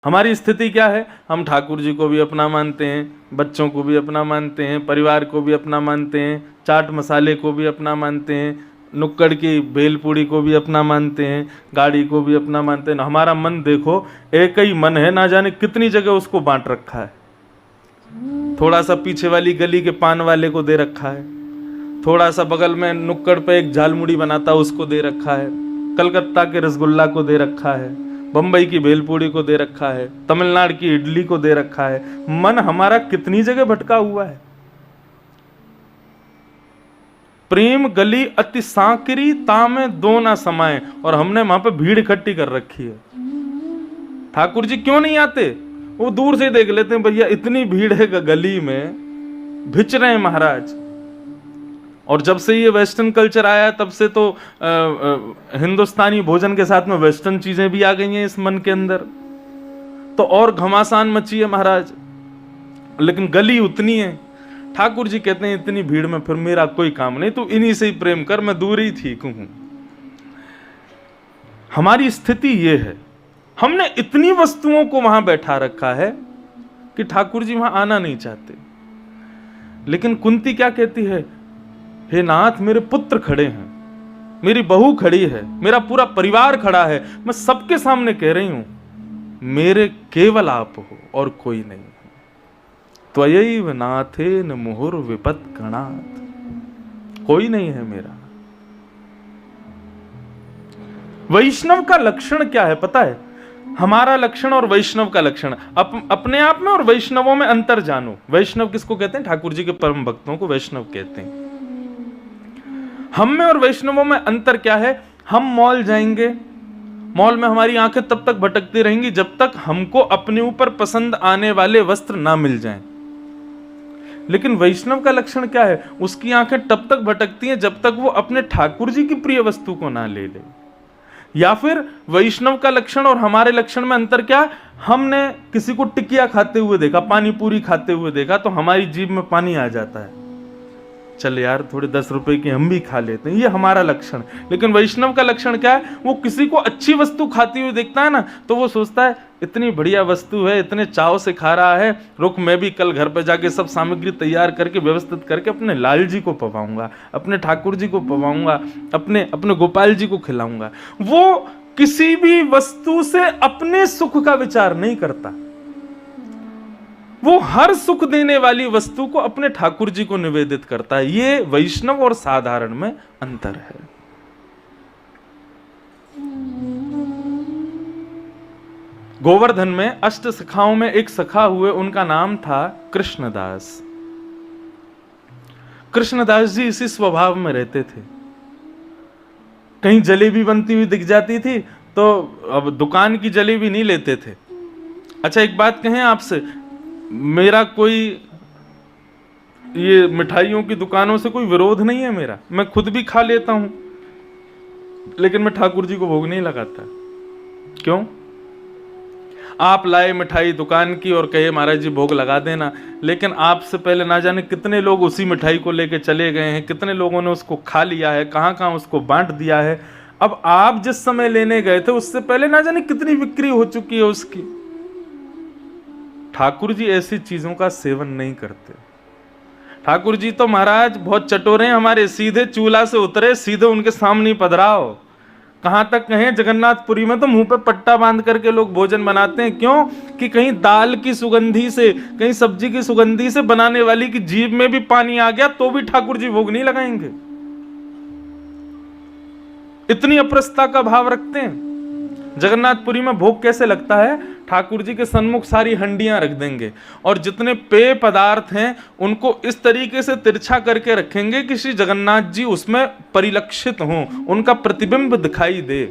हमारी स्थिति क्या है? हम ठाकुर जी को भी अपना मानते हैं, बच्चों को भी अपना मानते हैं, परिवार को भी अपना मानते हैं, चाट मसाले को भी अपना मानते हैं, नुक्कड़ की भेलपूड़ी को भी अपना मानते हैं, गाड़ी को भी अपना मानते हैं। हमारा मन देखो, एक ही मन है, ना जाने कितनी जगह उसको बांट रखा है। थोड़ा सा पीछे वाली गली के पान वाले को दे रखा है, थोड़ा सा बगल में नुक्कड़ पे एक झालमुड़ी बनाता उसको दे रखा है, कलकत्ता के रसगुल्ला को दे रखा है, बंबई की भेलपूड़ी को दे रखा है, तमिलनाडु की इडली को दे रखा है। मन हमारा कितनी जगह भटका हुआ है। प्रेम गली अति सांकरी तामे दो ना समाये, और हमने वहां पे भीड़ इकट्ठी कर रखी है। ठाकुर जी क्यों नहीं आते? वो दूर से देख लेते हैं, भैया इतनी भीड़ है गली में, भिच रहे हैं महाराज। और जब से ये वेस्टर्न कल्चर आया तब से तो हिंदुस्तानी भोजन के साथ में वेस्टर्न चीजें भी आ गई हैं इस मन के अंदर, तो और घमासान मची है महाराज। लेकिन गली उतनी है। ठाकुर जी कहते हैं इतनी भीड़ में फिर मेरा कोई काम नहीं, तू इन्हीं से ही प्रेम कर, मैं दूर ही ठीक हूं। हमारी स्थिति ये है, हमने इतनी वस्तुओं को वहां बैठा रखा है कि ठाकुर जी वहां आना नहीं चाहते। लेकिन कुंती क्या कहती है? हे नाथ, मेरे पुत्र खड़े हैं, मेरी बहू खड़ी है, मेरा पूरा परिवार खड़ा है, मैं सबके सामने कह रही हूं, मेरे केवल आप हो और कोई नहीं है। त्वयैव नाथेन मुहुर विपत गणात्, कोई नहीं है मेरा। वैष्णव का लक्षण क्या है पता है? हमारा लक्षण और वैष्णव का लक्षण, अपने आप में और वैष्णवों में अंतर जानो। वैष्णव किसको कहते हैं? ठाकुर जी के परम भक्तों को वैष्णव कहते हैं। हम में और वैष्णवों में अंतर क्या है? हम मॉल जाएंगे, मॉल में हमारी आंखें तब तक भटकती रहेंगी जब तक हमको अपने ऊपर पसंद आने वाले वस्त्र ना मिल जाएं। लेकिन वैष्णव का लक्षण क्या है? उसकी आंखें तब तक भटकती हैं जब तक वो अपने ठाकुर जी की प्रिय वस्तु को ना ले ले। या फिर वैष्णव का लक्षण और हमारे लक्षण में अंतर क्या है? हमने किसी को टिकिया खाते हुए देखा, पानी पूरी खाते हुए देखा, तो हमारी जीभ में पानी आ जाता है, चल यार थोड़े 10 रुपए की हम भी खा लेते हैं, ये हमारा लक्षण। लेकिन वैष्णव का लक्षण क्या है? वो किसी को अच्छी वस्तु खाती हुई देखता है ना, तो वो सोचता है इतनी बढ़िया वस्तु है, इतने चाव से खा रहा है, रुक मैं भी कल घर पे जाके सब सामग्री तैयार करके व्यवस्थित करके अपने लाल जी को पवाऊंगा, अपने ठाकुर जी को पवाऊंगा, अपने गोपाल जी को खिलाऊंगा। वो किसी भी वस्तु से अपने सुख का विचार नहीं करता, वो हर सुख देने वाली वस्तु को अपने ठाकुर जी को निवेदित करता है। ये वैष्णव और साधारण में अंतर है। गोवर्धन में अष्ट सखाओं में एक सखा हुए, उनका नाम था कृष्णदास। कृष्णदास जी इसी स्वभाव में रहते थे। कहीं जलेबी बनती हुई दिख जाती थी तो अब दुकान की जलेबी नहीं लेते थे। अच्छा एक बात कहें आपसे, मेरा कोई ये मिठाइयों की दुकानों से कोई विरोध नहीं है मेरा, मैं खुद भी खा लेता हूं, लेकिन मैं ठाकुर जी को भोग नहीं लगाता। क्यों? आप लाए मिठाई दुकान की और कहे महाराज जी भोग लगा देना, लेकिन आपसे पहले ना जाने कितने लोग उसी मिठाई को लेके चले गए हैं, कितने लोगों ने उसको खा लिया है, कहां कहां उसको बांट दिया है। अब आप जिस समय लेने गए थे उससे पहले ना जाने कितनी बिक्री हो चुकी है उसकी। ठाकुर जी ऐसी चीजों का सेवन नहीं करते। ठाकुर जी तो महाराज बहुत चटोरे हैं हमारे, सीधे चूल्हा से उतरे, सीधे उनके सामने पधराओ। कहां तक कहें, जगन्नाथपुरी में तो मुंह पे पट्टा बांध करके लोग भोजन बनाते हैं। क्यों? कि कहीं दाल की सुगंधी से, कहीं सब्जी की सुगंधी से बनाने वाली की जीभ में भी पानी आ गया तो भी ठाकुर जी भोग नहीं लगाएंगे। इतनी अप्रसता का भाव रखते हैं। जगन्नाथपुरी में भोग कैसे लगता है? ठाकुर जी के सन्मुख सारी हंडियां रख देंगे और जितने पेय पदार्थ हैं उनको इस तरीके से तिरछा करके रखेंगे कि श्री जगन्नाथ जी उसमें परिलक्षित हों, उनका प्रतिबिंब दिखाई दे।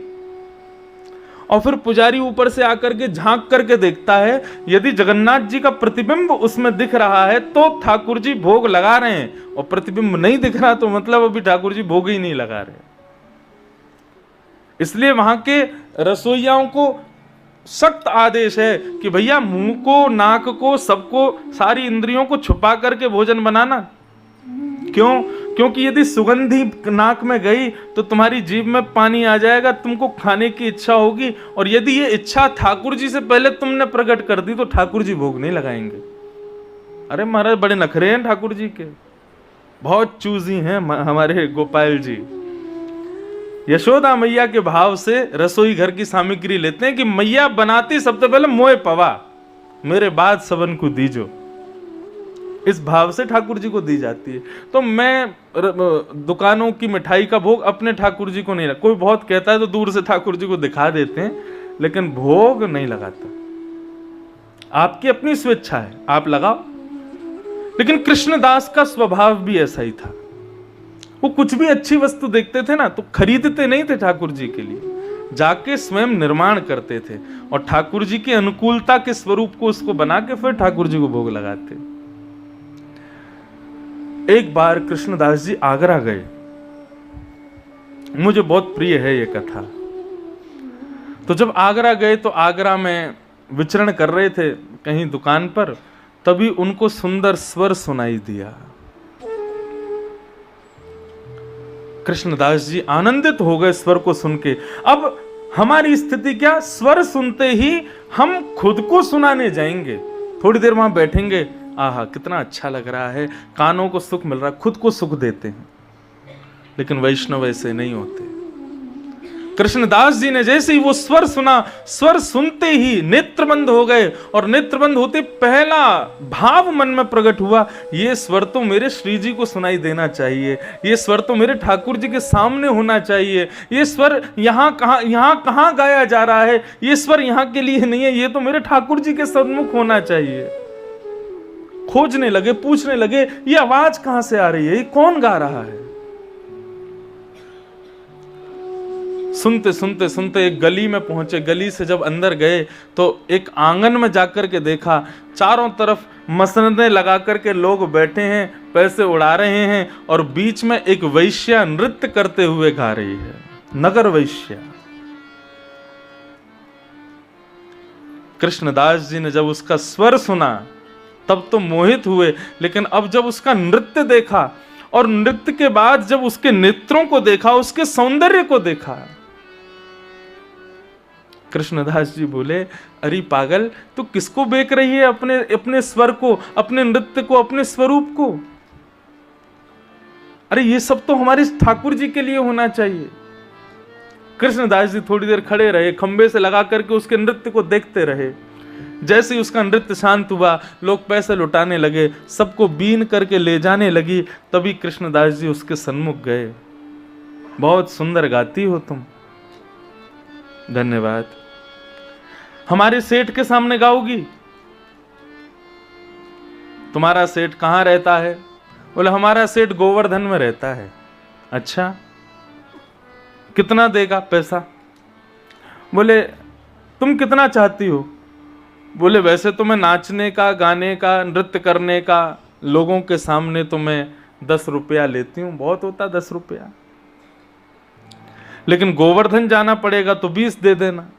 और फिर पुजारी ऊपर से आकर के झांक करके देखता है, यदि जगन्नाथ जी का प्रतिबिंब उसमें दिख रहा है तो ठाकुर जी भोग लगा रहे हैं, और प्रतिबिंब नहीं दिख रहा तो मतलब अभी ठाकुर जी भोग ही नहीं लगा रहे। इसलिए वहां के रसोइयाओं को सख्त आदेश है कि भैया मुंह को, नाक को, सबको, सारी इंद्रियों को छुपा करके भोजन बनाना। क्यों? क्योंकि यदि सुगंधी नाक में गई तो तुम्हारी जीभ में पानी आ जाएगा, तुमको खाने की इच्छा होगी, और यदि ये इच्छा ठाकुर जी से पहले तुमने प्रकट कर दी तो ठाकुर जी भोग नहीं लगाएंगे। अरे महाराज बड़े नखरे हैं ठाकुर जी के, बहुत चूजी हैं हमारे गोपाल जी। यशोदा मैया के भाव से रसोई घर की सामग्री लेते हैं कि मैया बनाती सबसे पहले मोए पवा, मेरे बाद सबन को दीजो, इस भाव से ठाकुर जी को दी जाती है। तो मैं दुकानों की मिठाई का भोग अपने ठाकुर जी को नहीं लगा, कोई बहुत कहता है तो दूर से ठाकुर जी को दिखा देते हैं, लेकिन भोग नहीं लगाता। आपकी अपनी स्वेच्छा है, आप लगाओ। लेकिन कृष्णदास का स्वभाव भी ऐसा ही था, वो कुछ भी अच्छी वस्तु देखते थे ना तो खरीदते नहीं थे ठाकुर जी के लिए, जाके स्वयं निर्माण करते थे और ठाकुर जी की अनुकूलता के स्वरूप को उसको बना के फिर ठाकुर जी को भोग लगाते। एक बार कृष्णदास जी आगरा गए, मुझे बहुत प्रिय है ये कथा। तो जब आगरा गए तो आगरा में विचरण कर रहे थे कहीं दुकान पर, तभी उनको सुंदर स्वर सुनाई दिया। कृष्णदास जी आनंदित हो गए स्वर को सुन के। अब हमारी स्थिति क्या, स्वर सुनते ही हम खुद को सुनाने जाएंगे, थोड़ी देर वहां बैठेंगे, आहा कितना अच्छा लग रहा है, कानों को सुख मिल रहा है, खुद को सुख देते हैं। लेकिन वैष्णव ऐसे नहीं होते। कृष्णदास जी ने जैसे ही वो स्वर सुना, स्वर सुनते ही नेत्र बंद हो गए, और नेत्र बंद होते पहला भाव मन में प्रकट हुआ, ये स्वर तो मेरे श्री जी को सुनाई देना चाहिए, ये स्वर तो मेरे ठाकुर जी के सामने होना चाहिए, ये स्वर यहाँ कहाँ गाया जा रहा है, ये स्वर यहाँ के लिए नहीं है, ये तो मेरे ठाकुर जी के सन्मुख होना चाहिए। खोजने लगे, पूछने लगे ये आवाज कहां से आ रही है, ये कौन गा रहा है। सुनते सुनते सुनते एक गली में पहुंचे। गली से जब अंदर गए तो एक आंगन में जाकर के देखा, चारों तरफ मसनदें लगा करके लोग बैठे हैं, पैसे उड़ा रहे हैं, और बीच में एक वैश्या नृत्य करते हुए गा रही है, नगर वैश्या। कृष्णदास जी ने जब उसका स्वर सुना तब तो मोहित हुए, लेकिन अब जब उसका नृत्य देखा और नृत्य के बाद जब उसके नेत्रों को देखा, उसके सौंदर्य को देखा, कृष्णदास जी बोले, अरे पागल, तू किसको बेच रही है, अपने स्वर को, अपने नृत्य को, अपने स्वरूप को। अरे ये सब तो हमारे ठाकुर जी के लिए होना चाहिए। कृष्णदास जी थोड़ी देर खड़े रहे, खंबे से लगा करके उसके नृत्य को देखते रहे। जैसे ही उसका नृत्य शांत हुआ, लोग पैसे लुटाने लगे, सबको बीन करके ले जाने लगी, तभी कृष्णदास जी उसके सन्मुख गए। बहुत सुंदर गाती हो तुम, धन्यवाद। हमारे सेठ के सामने गाओगी? तुम्हारा सेठ कहाँ रहता है? बोले हमारा सेठ गोवर्धन में रहता है। अच्छा, कितना देगा पैसा? बोले तुम कितना चाहती हो? बोले वैसे तो मैं नाचने का, गाने का, नृत्य करने का, लोगों के सामने तो मैं 10 रुपया लेती हूँ, बहुत होता 10 रुपया, लेकिन गोवर्धन जाना पड़ेगा तो 20 दे देना।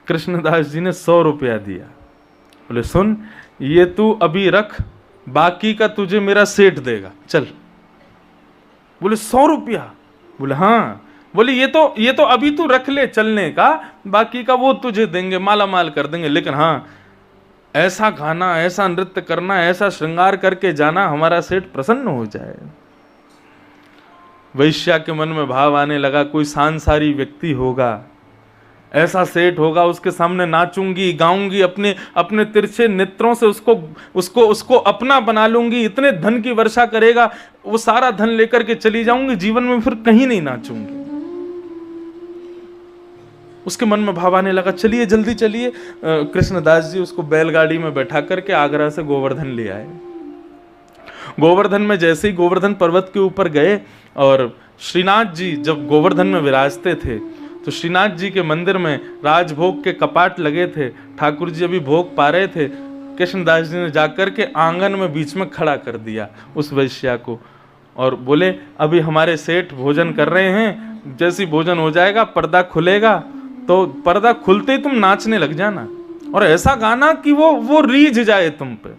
कृष्णदास जी ने 100 रुपया दिया। बोले सुन, ये तू अभी रख, बाकी का तुझे मेरा सेठ देगा, चल। बोले 100 रुपया? बोले हाँ। बोले ये तो अभी तू रख ले चलने का, बाकी का वो तुझे देंगे, माला माल कर देंगे, लेकिन हाँ ऐसा गाना, ऐसा नृत्य करना, ऐसा श्रृंगार करके जाना, हमारा सेठ प्रसन्न हो जाए। वैश्या के मन में भाव आने लगा, कोई सांसारी व्यक्ति होगा, ऐसा सेठ होगा, उसके सामने नाचूंगी, गाऊंगी, अपने तिरछे नेत्रों से उसको अपना बना लूंगी, इतने धन की वर्षा करेगा, वो सारा धन लेकर के चली जाऊंगी, जीवन में फिर कहीं नहीं नाचूंगी। उसके मन में भाव आने लगा, चलिए जल्दी चलिए। कृष्णदास जी उसको बैलगाड़ी में बैठा करके आगरा से गोवर्धन ले आए। गोवर्धन में जैसे ही गोवर्धन पर्वत के ऊपर गए, और श्रीनाथ जी जब गोवर्धन में विराजते थे तो श्रीनाथ जी के मंदिर में राजभोग के कपाट लगे थे, ठाकुर जी अभी भोग पा रहे थे। कृष्णदास जी ने जाकर के आंगन में बीच में खड़ा कर दिया उस वैश्या को, और बोले अभी हमारे सेठ भोजन कर रहे हैं, जैसे भोजन हो जाएगा पर्दा खुलेगा, तो पर्दा खुलते ही तुम नाचने लग जाना, और ऐसा गाना कि वो रीझ जाए तुम पे।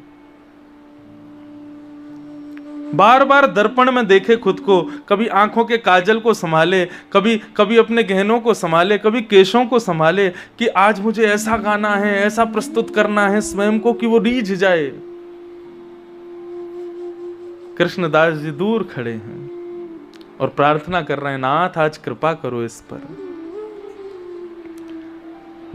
बार बार दर्पण में देखे खुद को, कभी आंखों के काजल को संभाले, कभी कभी अपने गहनों को संभाले, कभी केशों को संभाले कि आज मुझे ऐसा गाना है, ऐसा प्रस्तुत करना है स्वयं को कि वो रीझ जाए। कृष्णदास जी दूर खड़े हैं और प्रार्थना कर रहे हैं, नाथ आज कृपा करो इस पर।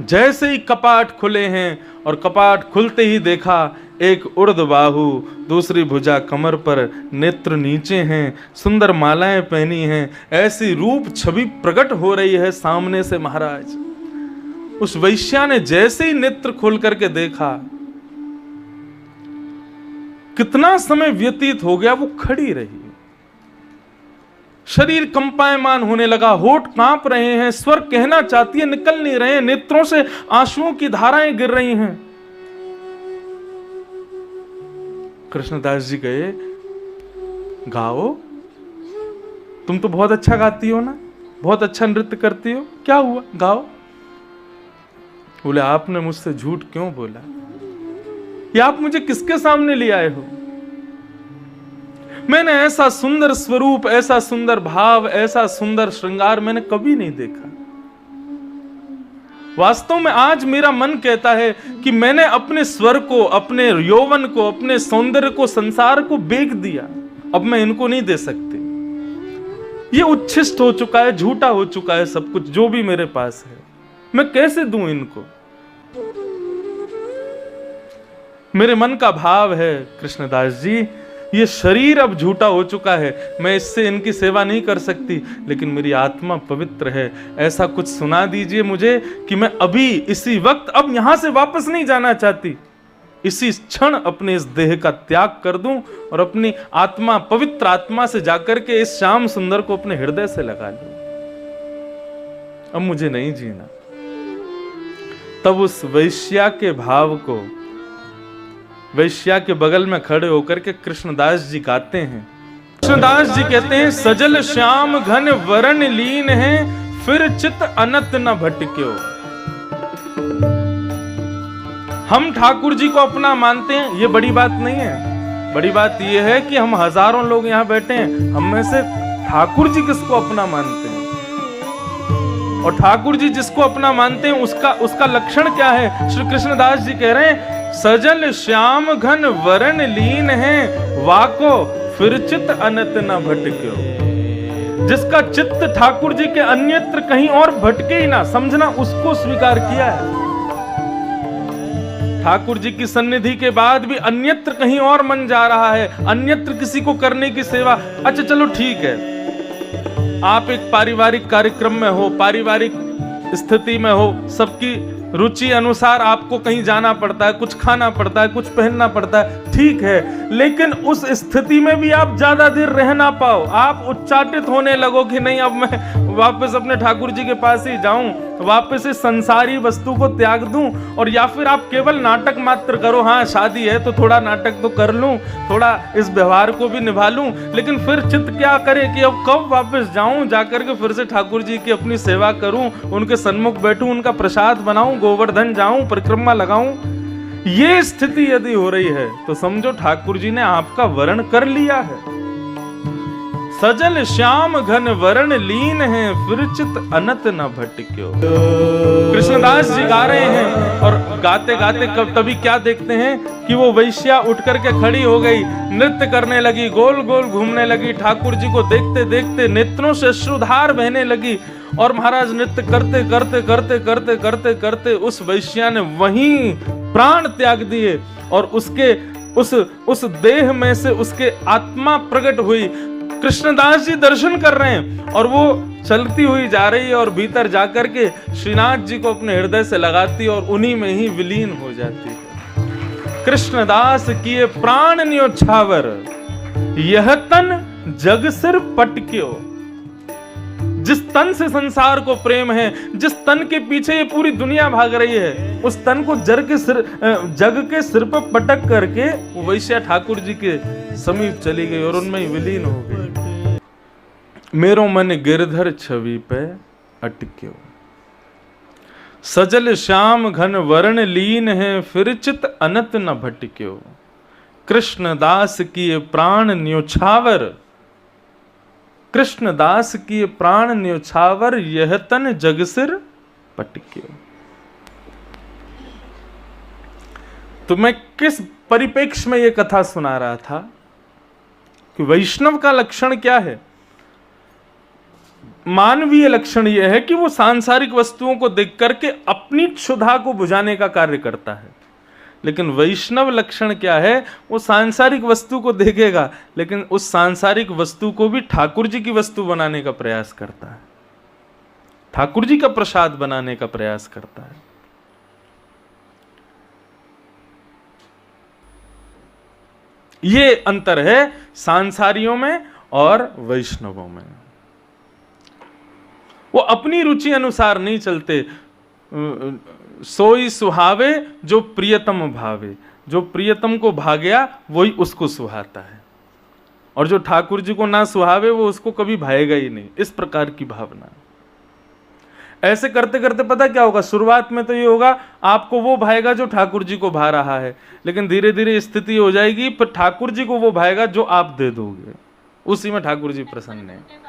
जैसे ही कपाट खुले हैं और कपाट खुलते ही देखा एक उर्द बाहु, दूसरी भुजा कमर पर, नेत्र नीचे हैं, सुंदर मालाएं पहनी हैं, ऐसी रूप छवि प्रकट हो रही है सामने से महाराज। उस वैश्या ने जैसे ही नेत्र खोल करके देखा, कितना समय व्यतीत हो गया, वो खड़ी रही, शरीर कंपायमान होने लगा, होठ कांप रहे हैं, स्वर कहना चाहती है, निकल नहीं रहे, नेत्रों से आंसुओं की धाराएं गिर रही हैं। कृष्णदास जी कहे, गाओ, तुम तो बहुत अच्छा गाती हो ना, बहुत अच्छा नृत्य करती हो, क्या हुआ, गाओ। बोले, आपने मुझसे झूठ क्यों बोला, ये आप मुझे किसके सामने ले आए हो? मैंने ऐसा सुंदर स्वरूप, ऐसा सुंदर भाव, ऐसा सुंदर श्रृंगार मैंने कभी नहीं देखा। वास्तव में आज मेरा मन कहता है कि मैंने अपने स्वर को, अपने यौवन को, अपने सौंदर्य को, संसार को बेच दिया। अब मैं इनको नहीं दे सकती। ये उच्छिष्ट हो चुका है, झूठा हो चुका है सब कुछ जो भी मेरे पास है। मैं कैसे दूं इनको? मेरे मन का भाव है कृष्णदास जी, ये शरीर अब झूठा हो चुका है, मैं इससे इनकी सेवा नहीं कर सकती, लेकिन मेरी आत्मा पवित्र है। ऐसा कुछ सुना दीजिए मुझे कि मैं अभी इसी वक्त अब यहां से वापस नहीं जाना चाहती, इसी क्षण अपने इस देह का त्याग कर दूं और अपनी आत्मा, पवित्र आत्मा से जाकर के इस श्याम सुंदर को अपने हृदय से लगा लूं। अब मुझे नहीं जीना। तब उस वैश्या के भाव को, वैश्या के बगल में खड़े होकर के कृष्णदास जी गाते हैं। कृष्णदास जी कहते हैं, सजल श्याम घन वरण लीन है, फिर चित अनत न भटक्यो। हम ठाकुर जी को अपना मानते हैं, ये बड़ी बात नहीं है। बड़ी बात ये है कि हम हजारों लोग यहाँ बैठे हैं, हम में से ठाकुर जी किसको अपना मानते हैं? और ठाकुर जी जिसको अपना मानते हैं उसका लक्षण क्या है? श्री कृष्णदास जी कह रहे हैं, सजल श्याम घन वरण लीन है, वाको फिर चित अनत न भटक्यो। जिसका चित्त ठाकुर जी के अन्यत्र कहीं और भटके ही ना, समझना उसको स्वीकार किया है। ठाकुर जी की सन्निधि के बाद भी अन्यत्र कहीं और मन जा रहा है, अन्यत्र किसी को करने की सेवा। अच्छा चलो ठीक है, आप एक पारिवारिक कार्यक्रम में हो, पारिवारिक स्थिति में हो, सबकी रुचि अनुसार आपको कहीं जाना पड़ता है, कुछ खाना पड़ता है, कुछ पहनना पड़ता है, ठीक है। लेकिन उस स्थिति में भी आप ज्यादा देर रह ना पाओ, आप उच्चाटित होने लगो कि नहीं अब मैं वापस अपने ठाकुर जी के पास ही जाऊं, वापस इस संसारी वस्तु को त्याग दूं। और या फिर आप केवल नाटक मात्र करो, हाँ शादी है तो थोड़ा नाटक तो कर लूं, थोड़ा इस व्यवहार को भी निभा लूं, लेकिन फिर चित्त क्या करे कि अब कब वापस जाऊं, जाकर के फिर से ठाकुर जी की अपनी सेवा करूं, उनके सन्मुख बैठूं, उनका प्रसाद बनाऊं, गोवर्धन जाऊं, परिक्रमा लगाऊं। ये स्थिति यदि हो रही है तो समझो ठाकुर जी ने आपका वरण कर लिया है। सजल श्याम घन वरण लीन है, फिर चित अनत न भटक्यो। कृष्णदास जी गा रहे हैं और गाते गाते कब तभी क्या देखते हैं कि वो वैश्या उठ करके खड़ी हो गई, नृत्य करने लगी, गोल गोल घूमने लगी, ठाकुर जी को देखते देखते नेत्रों से अश्रुधार बहने लगी। और महाराज नृत्य करते करते करते करते करते करते उस वैश्या ने वहीं प्राण त्याग दिए और उसके उस देह में से उसके आत्मा प्रकट हुई। कृष्णदास जी दर्शन कर रहे हैं और वो चलती हुई जा रही है और भीतर जाकर के श्रीनाथ जी को अपने हृदय से लगाती और उन्हीं में ही विलीन हो जाती है। कृष्णदास किए प्राण न्योछावर, यह तन जग सिर पटक्यो। जिस तन से संसार को प्रेम है, जिस तन के पीछे ये पूरी दुनिया भाग रही है, उस तन को जग के सिर पर पटक करके वो वैश्या ठाकुर जी के समीप चली गई और उनमें ही विलीन हो गई। मेरो मन गिरधर छवि पे अटक्यो, सजल श्याम घन वरण लीन है, फिर चित अनत न भटक्यो। कृष्णदास किए प्राण न्योछावर, कृष्णदास किए प्राण न्योछावर, यह तन जग सिर पटक्यो। तो मैं किस परिप्रेक्ष्य में यह कथा सुना रहा था कि वैष्णव का लक्षण क्या है। मानवीय लक्षण यह है कि वो सांसारिक वस्तुओं को देख करके अपनी क्षुधा को बुझाने का कार्य करता है, लेकिन वैष्णव लक्षण क्या है, वो सांसारिक वस्तु को देखेगा लेकिन उस सांसारिक वस्तु को भी ठाकुर जी की वस्तु बनाने का प्रयास करता है, ठाकुर जी का प्रसाद बनाने का प्रयास करता है। ये अंतर है सांसारियों में और वैष्णवों में। वो अपनी रुचि अनुसार नहीं चलते। सोई सुहावे जो प्रियतम भावे, जो प्रियतम को भागया वही उसको सुहाता है, और जो ठाकुर जी को ना सुहावे वो उसको कभी भाएगा ही नहीं। इस प्रकार की भावना। ऐसे करते करते पता क्या होगा, शुरुआत में तो ये होगा आपको वो भाएगा जो ठाकुर जी को भा रहा है, लेकिन धीरे धीरे स्थिति हो जाएगी पर ठाकुर जी को वो भाएगा जो आप दे दोगे, उसी में ठाकुर जी प्रसन्न है।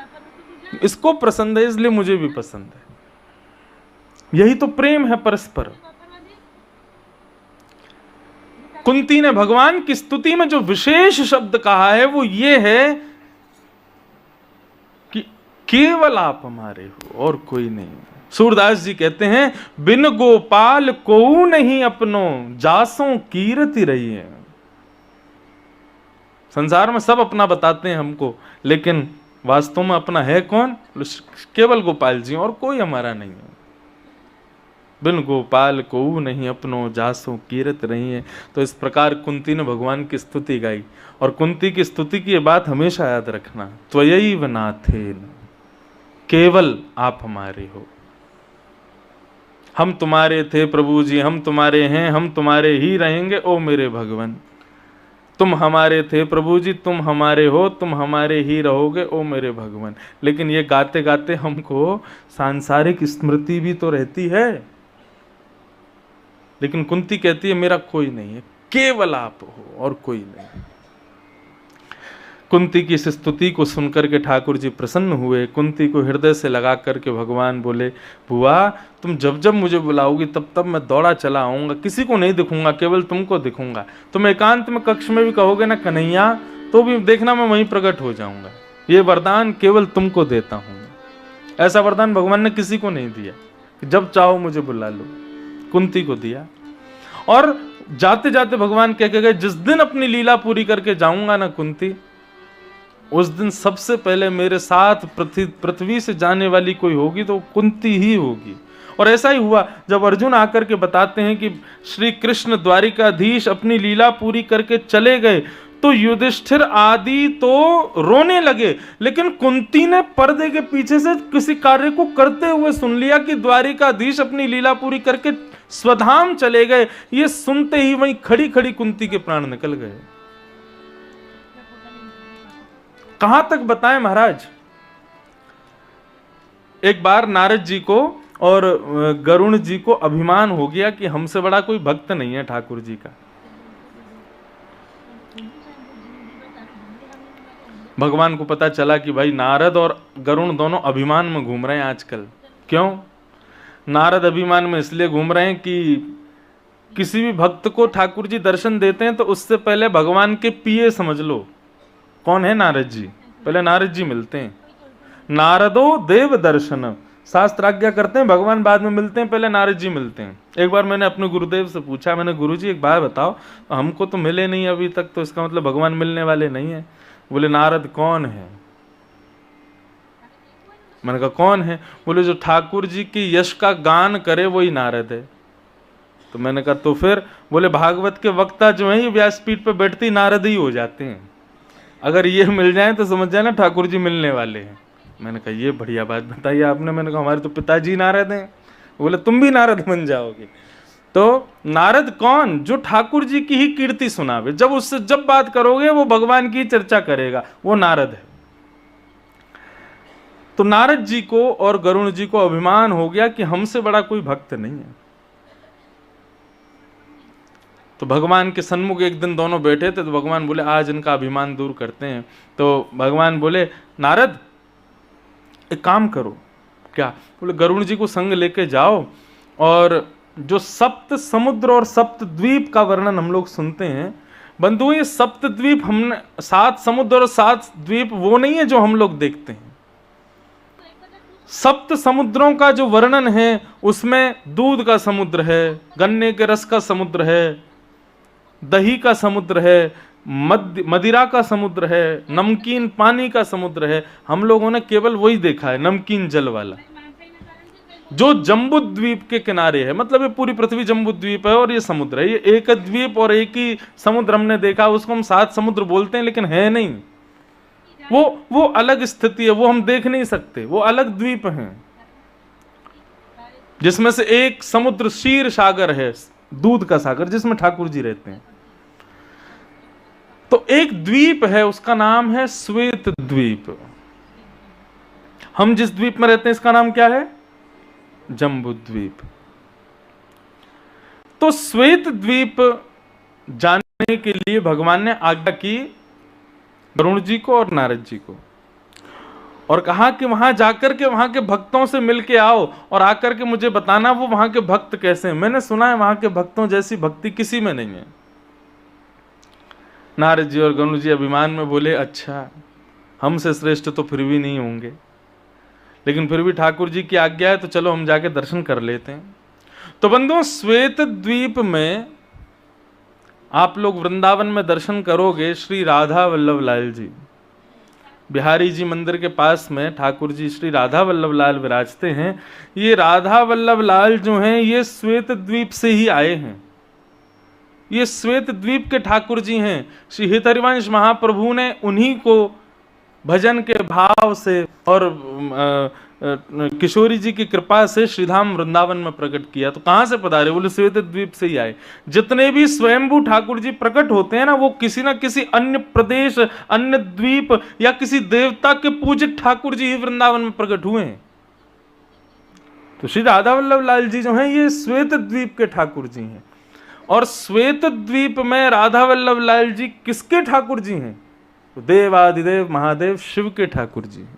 इसको पसंद है इसलिए मुझे भी पसंद है। यही तो प्रेम है परस्पर। कुंती ने भगवान की स्तुति में जो विशेष शब्द कहा है वो ये है कि केवल आप हमारे हो और कोई नहीं। सूरदास जी कहते हैं, बिन गोपाल को नहीं अपनो, जासों कीरति रही है। संसार में सब अपना बताते हैं हमको, लेकिन वास्तव में अपना है कौन? केवल गोपाल जी, और कोई हमारा नहीं है। बिन गोपाल को नहीं अपनो, जासों कीरत रही है। तो इस प्रकार कुंती ने भगवान की स्तुति गाई, और कुंती की स्तुति की ये बात हमेशा याद रखना, त्वयैव नाथेन, केवल आप हमारे हो। हम तुम्हारे थे प्रभु जी, हम तुम्हारे हैं, हम तुम्हारे ही रहेंगे ओ मेरे भगवान। तुम हमारे थे प्रभु जी, तुम हमारे हो, तुम हमारे ही रहोगे ओ मेरे भगवान। लेकिन ये गाते गाते हमको सांसारिक स्मृति भी तो रहती है। लेकिन कुंती कहती है मेरा कोई नहीं है, केवल आप हो और कोई नहीं। कुंती की इस स्तुति को सुनकर के ठाकुर जी प्रसन्न हुए। कुंती को हृदय से लगा करके भगवान बोले, बुआ तुम जब जब मुझे बुलाओगी तब तब मैं दौड़ा चला आऊंगा, किसी को नहीं दिखूंगा, केवल तुमको दिखूंगा। तुम एकांत में कक्ष में भी कहोगे ना कन्हैया, तो भी देखना मैं वहीं प्रकट हो जाऊंगा। ये वरदान केवल तुमको देता हूं। ऐसा वरदान भगवान ने किसी को नहीं दिया कि जब चाहो मुझे बुला लो, कुंती को दिया। और जाते जाते भगवान कह के गए, जिस दिन अपनी लीला पूरी करके जाऊंगा ना कुंती, उस दिन सबसे पहले मेरे साथ पृथ्वी से जाने वाली कोई होगी तो कुंती ही होगी। और ऐसा ही हुआ। जब अर्जुन आकर के बताते हैं कि श्री कृष्ण द्वारिकाधीश अपनी लीला पूरी करके चले गए, तो युधिष्ठिर आदि तो रोने लगे, लेकिन कुंती ने पर्दे के पीछे से किसी कार्य को करते हुए सुन लिया कि द्वारिकाधीश अपनी लीला पूरी करके स्वधाम चले गए। ये सुनते ही वहीं खड़ी खड़ी कुंती के प्राण निकल गए। कहां तक बताएं महाराज। एक बार नारद जी को और गरुण जी को अभिमान हो गया कि हमसे बड़ा कोई भक्त नहीं है ठाकुर जी का। भगवान को पता चला कि भाई नारद और गरुण दोनों अभिमान में घूम रहे हैं आजकल। क्यों? नारद अभिमान में इसलिए घूम रहे हैं कि किसी भी भक्त को ठाकुर जी दर्शन देते हैं तो उससे पहले भगवान के पिए समझ लो। कौन है नारद जी? पहले नारद जी मिलते हैं। नारदो देव दर्शन, शास्त्र आज्ञा करते हैं भगवान बाद में मिलते हैं, पहले नारद जी मिलते हैं। एक बार मैंने अपने गुरुदेव से पूछा, मैंने गुरुजी एक बात बताओ, हमको तो मिले नहीं अभी तक, तो इसका मतलब भगवान मिलने वाले नहीं है? बोले नारद कौन है? मैंने कहा कौन है? बोले जो ठाकुर जी की यश का गान करे वही नारद है। तो मैंने कहा तो फिर? बोले भागवत के वक्ता जो है व्यासपीठ पे बैठते नारद ही हो जाते हैं। अगर ये मिल जाए तो समझ जाए ना ठाकुर जी मिलने वाले हैं। मैंने कहा ये बढ़िया बात बताइए आपने। मैंने कहा हमारे तो पिताजी नारद हैं। बोले तुम भी नारद बन जाओगे। तो नारद कौन? जो ठाकुर जी की ही कीर्ति सुनावे, जब उससे जब बात करोगे वो भगवान की चर्चा करेगा, वो नारद है। तो नारद जी को और गरुण जी को अभिमान हो गया कि हमसे बड़ा कोई भक्त नहीं है। तो भगवान के सन्मुख एक दिन दोनों बैठे थे, तो भगवान बोले आज इनका अभिमान दूर करते हैं। तो भगवान बोले नारद एक काम करो। क्या? बोले गरुड़ जी को संग लेके जाओ, और जो सप्त समुद्र और सप्त द्वीप का वर्णन हम लोग सुनते हैं बंधु, ये सप्त द्वीप हमने 7 समुद्र और 7 द्वीप वो नहीं है जो हम लोग देखते हैं। सप्त समुद्रों का जो वर्णन है उसमें दूध का समुद्र है, गन्ने के रस का समुद्र है, दही का समुद्र है, मदिरा का समुद्र है, नमकीन पानी का समुद्र है। हम लोगों ने केवल वही देखा है, नमकीन जल वाला, जो जम्बू द्वीप के किनारे है। मतलब ये पूरी पृथ्वी जम्बू द्वीप है और ये समुद्र है। ये एक द्वीप और एक ही समुद्र हमने देखा, उसको हम 7 समुद्र बोलते हैं, लेकिन है नहीं। वो अलग स्थिति है, वो हम देख नहीं सकते, वो अलग द्वीप हैं, जिसमें से एक समुद्र क्षीर सागर है, दूध का सागर, जिसमें ठाकुर जी रहते हैं। तो एक द्वीप है, उसका नाम है श्वेत द्वीप। हम जिस द्वीप में रहते हैं इसका नाम क्या है? जम्बू द्वीप। तो श्वेत द्वीप जाने के लिए भगवान ने आज्ञा की वरुण जी को और नारद जी को, और कहा कि वहां जाकर के वहां के भक्तों से मिलके आओ और आकर के मुझे बताना वो वहां के भक्त कैसे हैं। मैंने सुना है वहां के भक्तों जैसी भक्ति किसी में नहीं है। नारद जी और गरुड़ जी अभिमान में बोले अच्छा, हमसे श्रेष्ठ तो फिर भी नहीं होंगे, लेकिन फिर भी ठाकुर जी की आज्ञा है तो चलो हम जाके दर्शन कर लेते हैं। तो बंधुओं, श्वेत द्वीप में आप लोग वृंदावन में दर्शन करोगे, श्री राधा वल्लभ लाल जी, बिहारी जी मंदिर के पास में ठाकुर जी श्री राधा वल्लभ लाल विराजते हैं। ये राधा वल्लभ लाल जो हैं ये श्वेत द्वीप से ही आए हैं, ये श्वेत द्वीप के ठाकुर जी हैं। श्री हित हरिवंश महाप्रभु ने उन्हीं को भजन के भाव से और किशोरी जी की कृपा से श्रीधाम वृंदावन में प्रकट किया। तो कहां से पधारे? बोले श्वेत द्वीप से ही आए। जितने भी स्वयंभू ठाकुर जी प्रकट होते हैं ना, वो किसी ना किसी अन्य प्रदेश, अन्य द्वीप या किसी देवता के पूजित ठाकुर जी ही वृंदावन में प्रकट हुए हैं। तो श्री राधा वल्लभ लाल जी जो हैं ये श्वेत द्वीप के ठाकुर जी हैं। और श्वेत द्वीप में राधा वल्लभ लाल जी किसके ठाकुर जी हैं? तो देवादिदेव महादेव शिव के ठाकुर जी हैं।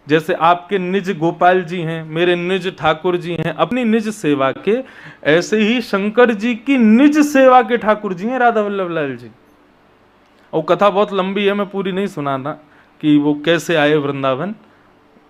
जैसे आपके निज गोपाल जी हैं, मेरे निज ठाकुर जी हैं अपनी निज सेवा के, ऐसे ही शंकर जी की निज सेवा के ठाकुर जी हैं राधा वल्लभ लाल जी। और कथा बहुत लंबी है, मैं पूरी नहीं सुनाना कि वो कैसे आए वृंदावन।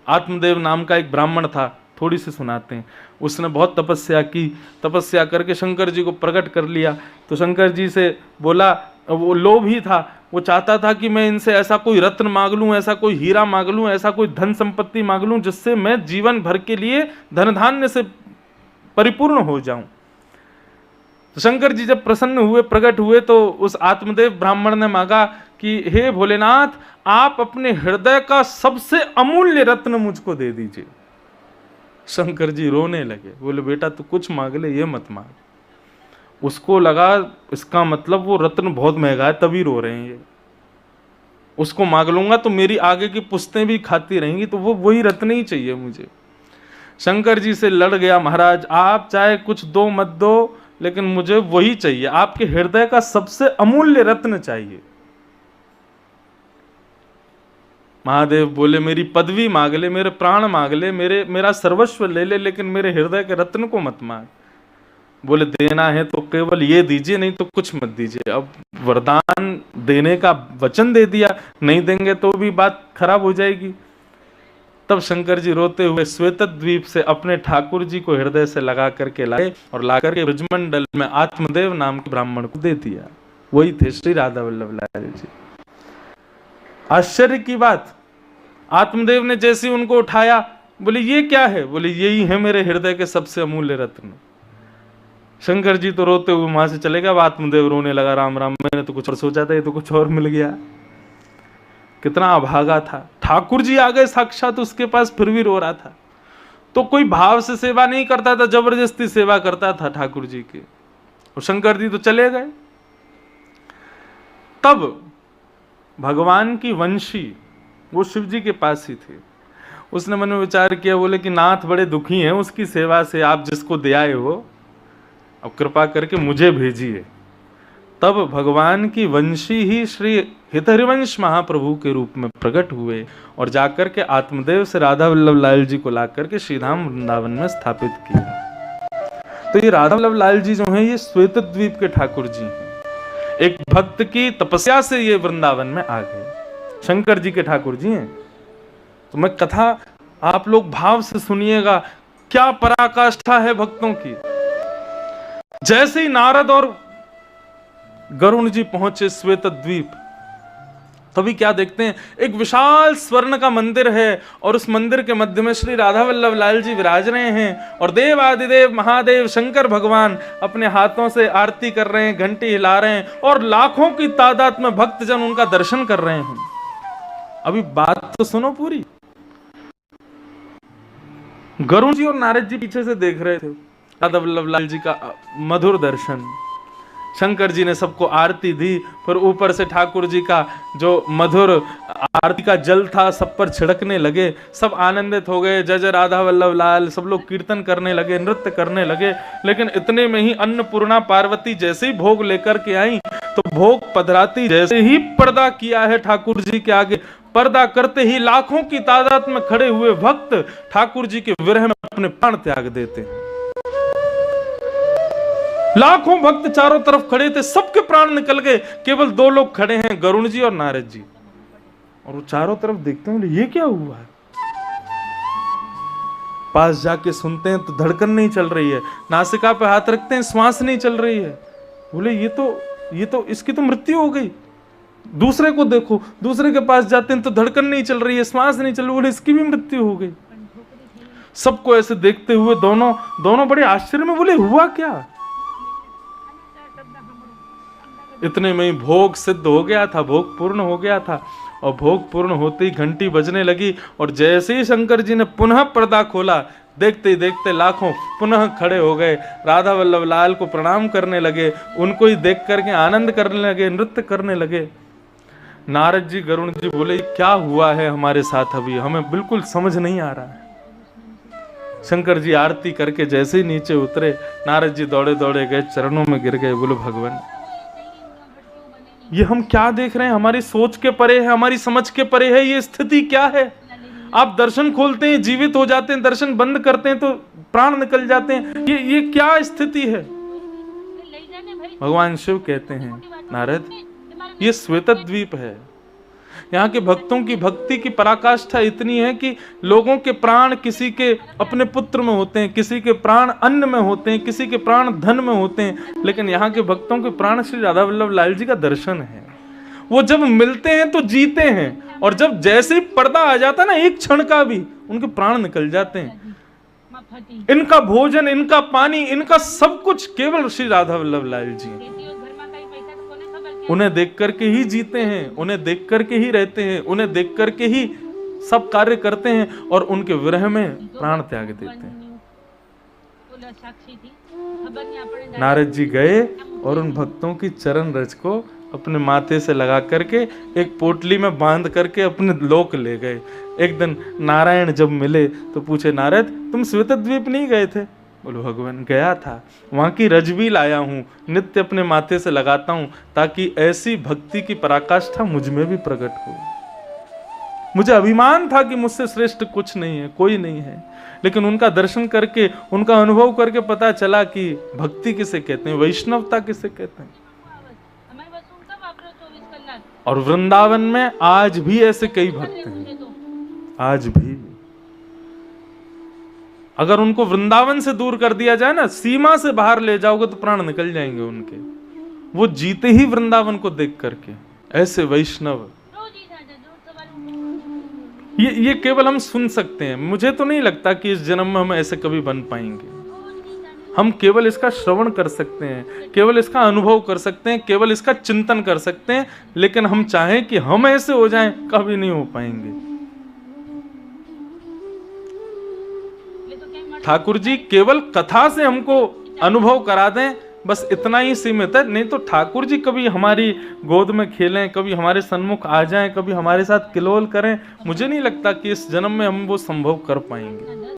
आत्मदेव नाम का एक ब्राह्मण था, थोड़ी सी सुनाते हैं। उसने बहुत तपस्या की, तपस्या करके शंकर जी को प्रकट कर लिया। तो शंकर जी से बोला, वो लोभ ही था, वो चाहता था कि मैं इनसे ऐसा कोई रत्न मांग लूं, ऐसा कोई हीरा मांग लूं, ऐसा कोई धन संपत्ति मांग लूं जिससे मैं जीवन भर के लिए धन धान्य से परिपूर्ण हो जाऊं। तो शंकर जी जब प्रसन्न हुए, प्रकट हुए, तो उस आत्मदेव ब्राह्मण ने मांगा कि हे भोलेनाथ, आप अपने हृदय का सबसे अमूल्य रत्न मुझको दे दीजिए। शंकर जी रोने लगे, बोले बेटा तू कुछ मांग ले, ये मत मांग। उसको लगा इसका मतलब वो रत्न बहुत महंगा है तभी रो रहे हैं ये, उसको मांग लूंगा तो मेरी आगे की पुश्तें भी खाती रहेंगी, तो वो वही रत्न ही चाहिए मुझे। शंकर जी से लड़ गया, महाराज आप चाहे कुछ दो मत दो, लेकिन मुझे वही चाहिए, आपके हृदय का सबसे अमूल्य रत्न चाहिए। महादेव बोले मेरी पदवी मांग ले, मेरे प्राण मांग ले, मेरा सर्वस्व ले ले, लेकिन मेरे हृदय के रत्न को मत मांग। बोले देना है तो केवल ये दीजिए, नहीं तो कुछ मत दीजिए। अब वरदान देने का वचन दे दिया, नहीं देंगे तो भी बात खराब हो जाएगी। तब शंकर जी रोते हुए श्वेत द्वीप से अपने ठाकुर जी को हृदय से लगा करके लाए और ला करके ब्रजमंडल में आत्मदेव नाम के ब्राह्मण को दे दिया। वही थे श्री राधा वल्लभ लाल जी। आश्चर्य की बात, आत्मदेव ने जैसे उनको उठाया, बोले ये क्या है? बोले यही है मेरे हृदय के सबसे अमूल्य रत्न। शंकर जी तो रोते हुए वहां से चले गए। आत्मदेव रोने लगा, राम राम, मैंने तो कुछ और सोचा था, ये तो कुछ और मिल गया। कितना अभागा था। ठाकुर जी आ गए साक्षात उसके पास, फिर भी रो रहा था। तो कोई भाव से सेवा नहीं करता था, जबरदस्ती सेवा करता था ठाकुर जी की। और शंकर जी तो चले गए। तब भगवान की वंशी, वो शिव जी के पास ही थे, उसने मन में विचार किया, बोले कि नाथ बड़े दुखी हैं, उसकी सेवा से आप जिसको दे आए हो अब कृपा करके मुझे भेजिए। तब भगवान की वंशी ही श्री हितहरिवंश महाप्रभु के रूप में प्रकट हुए और जाकर के आत्मदेव से राधा वल्लभ लाल जी को लाकर के श्रीधाम वृंदावन में स्थापित किया। तो ये राधा वल्लभ लाल जी जो हैं, ये श्वेत द्वीप के ठाकुर जी हैं। एक भक्त की तपस्या से ये वृंदावन में आ गए, शंकर जी के ठाकुर जी हैं। तो मैं कथा आप लोग भाव से सुनिएगा, क्या पराकाष्ठा है भक्तों की। जैसे ही नारद और गरुण जी पहुंचे श्वेत द्वीप, तभी क्या देखते हैं, एक विशाल स्वर्ण का मंदिर है और उस मंदिर के मध्य में श्री राधा वल्लभ लाल जी विराज रहे हैं और देव आदिदेव महादेव शंकर भगवान अपने हाथों से आरती कर रहे हैं, घंटी हिला रहे हैं और लाखों की तादाद में भक्तजन उनका दर्शन कर रहे हैं। अभी बात तो सुनो पूरी। गरुण जी और नारद जी पीछे से देख रहे थे राधा वल्लभ लाल जी का मधुर दर्शन। शंकर जी ने सबको आरती दी, फिर ऊपर से ठाकुर जी का जो मधुर आरती का जल था सब पर छिड़कने लगे। सब आनंदित हो गए, जय जय राधा वल्लभ लाल, सब लोग कीर्तन करने लगे, नृत्य करने लगे। लेकिन इतने में ही अन्नपूर्णा पार्वती जैसे ही भोग लेकर के आई, तो भोग पधराती जैसे ही पर्दा किया है ठाकुर जी के आगे, पर्दा करते ही लाखों की तादाद में खड़े हुए भक्त ठाकुर जी के विरह में अपने प्राण त्याग देते हैं। लाखों भक्त चारों तरफ खड़े थे, सबके प्राण निकल गए, केवल दो लोग खड़े हैं, गरुण जी और नारद जी। और वो चारों तरफ देखते हैं, ये क्या हुआ है। पास जाके सुनते हैं तो धड़कन नहीं चल रही है, नासिका पे हाथ रखते हैं, श्वास नहीं चल रही है। बोले ये तो इसकी तो मृत्यु हो गई। दूसरे को देखो, दूसरे के पास जाते हैं तो धड़कन नहीं चल रही है, श्वास नहीं चल रही, बोले इसकी भी मृत्यु हो गई। सबको ऐसे देखते हुए दोनों बड़े आश्चर्य में, बोले हुआ क्या। इतने में ही भोग सिद्ध हो गया था, भोग पूर्ण हो गया था और भोग पूर्ण होते ही घंटी बजने लगी और जैसे ही शंकर जी ने पुनः पर्दा खोला, देखते ही देखते लाखों पुनः खड़े हो गए, राधा वल्लभ लाल को प्रणाम करने लगे, उनको ही देख करके आनंद करने लगे, नृत्य करने लगे। नारद जी गरुण जी बोले क्या हुआ है हमारे साथ, अभी हमें बिल्कुल समझ नहीं आ रहा है। शंकर जी आरती करके जैसे ही नीचे उतरे, नारद जी दौड़े दौड़े गए, चरणों में गिर गए। बोलो भगवान, ये हम क्या देख रहे हैं, हमारी सोच के परे है, हमारी समझ के परे है, ये स्थिति क्या है। आप दर्शन खोलते हैं जीवित हो जाते हैं, दर्शन बंद करते हैं तो प्राण निकल जाते हैं, ये क्या स्थिति है। भगवान शिव कहते हैं नारद, ये श्वेत द्वीप है। यहाँ के भक्तों की भक्ति की पराकाष्ठा इतनी है कि लोगों के प्राण किसी के अपने पुत्र में होते हैं, किसी के प्राण अन्न में होते हैं, किसी के प्राण धन में होते हैं, लेकिन यहाँ के भक्तों के प्राण श्री राधा वल्लभ लाल जी का दर्शन है। वो जब मिलते हैं तो जीते हैं और जब जैसे ही पर्दा आ जाता है ना, एक क्षण का भी, उनके प्राण निकल जाते हैं। इनका भोजन, इनका पानी, इनका सब कुछ केवल श्री राधा वल्लभ लाल जी। उन्हें देख करके ही जीते हैं, उन्हें देख करके ही रहते हैं, उन्हें देख करके ही सब कार्य करते हैं और उनके विरह में प्राण त्याग देते हैं। नारद जी गए और उन भक्तों की चरण रज को अपने माथे से लगा करके एक पोटली में बांध करके अपने लोक ले गए। एक दिन नारायण जब मिले तो पूछे, नारद तुम श्वेत द्वीप नहीं गए थे। बोलो भगवान गया था, वहां की रज भी लाया हूँ, नित्य अपने माथे से लगाता हूँ ताकि ऐसी भक्ति की पराकाष्ठा मुझ में भी प्रकट हो। मुझे अभिमान था कि मुझसे श्रेष्ठ कुछ नहीं है, कोई नहीं है, लेकिन उनका दर्शन करके, उनका अनुभव करके पता चला कि भक्ति किसे कहते हैं, वैष्णवता किसे कहते हैं। और वृंदावन में आज भी ऐसे कई भक्त हैं, आज भी। अगर उनको वृंदावन से दूर कर दिया जाए ना, सीमा से बाहर ले जाओगे तो प्राण निकल जाएंगे उनके। वो जीते ही वृंदावन को देख करके, ऐसे वैष्णव। ये केवल हम सुन सकते हैं, मुझे तो नहीं लगता कि इस जन्म में हम ऐसे कभी बन पाएंगे। हम केवल इसका श्रवण कर सकते हैं, केवल इसका अनुभव कर सकते हैं, केवल इसका चिंतन कर सकते हैं, लेकिन हम चाहें कि हम ऐसे हो जाएं, कभी नहीं हो पाएंगे। ठाकुर जी केवल कथा से हमको अनुभव करा दें, बस इतना ही सीमित है। नहीं तो ठाकुर जी कभी हमारी गोद में खेलें, कभी हमारे सन्मुख आ जाएं, कभी हमारे साथ किलोल करें, मुझे नहीं लगता कि इस जन्म में हम वो संभव कर पाएंगे।